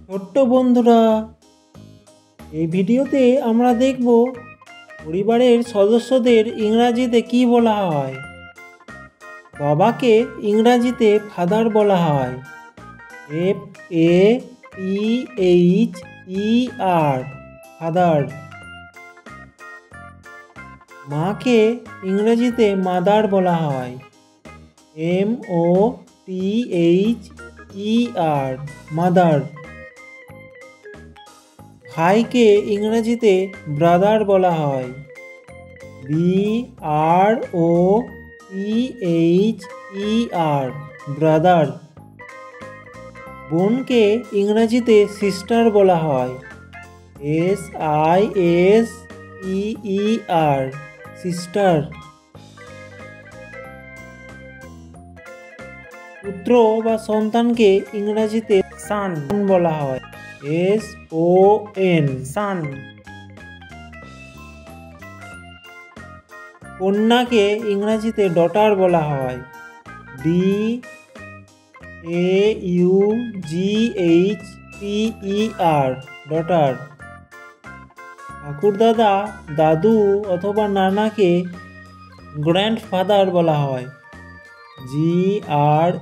ছোট্ট বন্ধুরা, এই ভিডিওতে আমরা দেখব পরিবারের সদস্যদের ইংরাজিতে কি বলা হয়। বাবাকে ইংরাজিতে ফাদার বলা হয়, FATHER, ফাদার। মাকে ইংরেজিতে মাদার বলা হয়, MOTHER, মাদার। ভাইকে ইংরেজিতে ব্রাদার বলা হয়, BROTHER, ব্রাদার। বোনকে ইংরেজিতে সিস্টার বলা হয়, SISTER, সিস্টার। পুত্র বা সন্তানকে ইংরেজিতে সান বলা হয়, SON, সান। কন্যাকে ইংরেজিতে ডটার বলা হয়, DAUGHTER, ডটার। ঠাকুরদাদা, দাদু অথবা নানাকে গ্র্যান্ডফাদার বলা হয়, GRAND,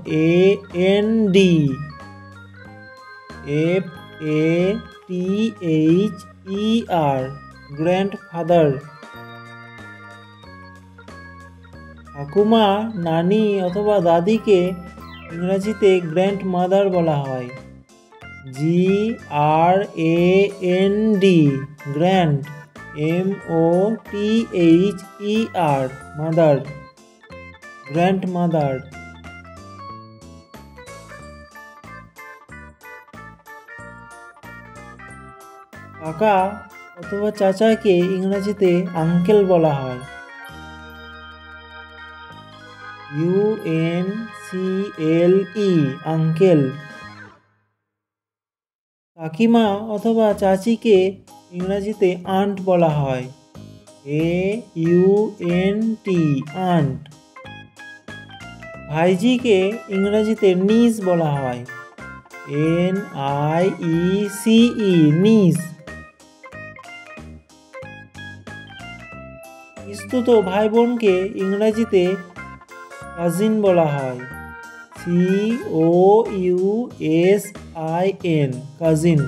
FATHER, গ্র্যান্ডফাদার। ঠাকুমা, নানি অথবা দাদিকে ইংরেজিতে গ্র্যান্ডমাদার বলা হয়, GRAND, grand, MOTHER, mother, grandmother. কাকা অথবা চাচাকে ইংরেজিতে আঙ্কেল বলা হয়, UNCLE, আঙ্কেল। কাকিমা অথবা চাচিকে ইংরেজিতে আন্ট বলা হয়, AUNT, আন্ট। ভাইজিকে ইংরেজিতে নিস বলা হয়, NIECE, নিস। পিস্তুত ভাই বোনকে ইংরেজিতে কাজিন বলা হয়, COUSIN, কাজিন।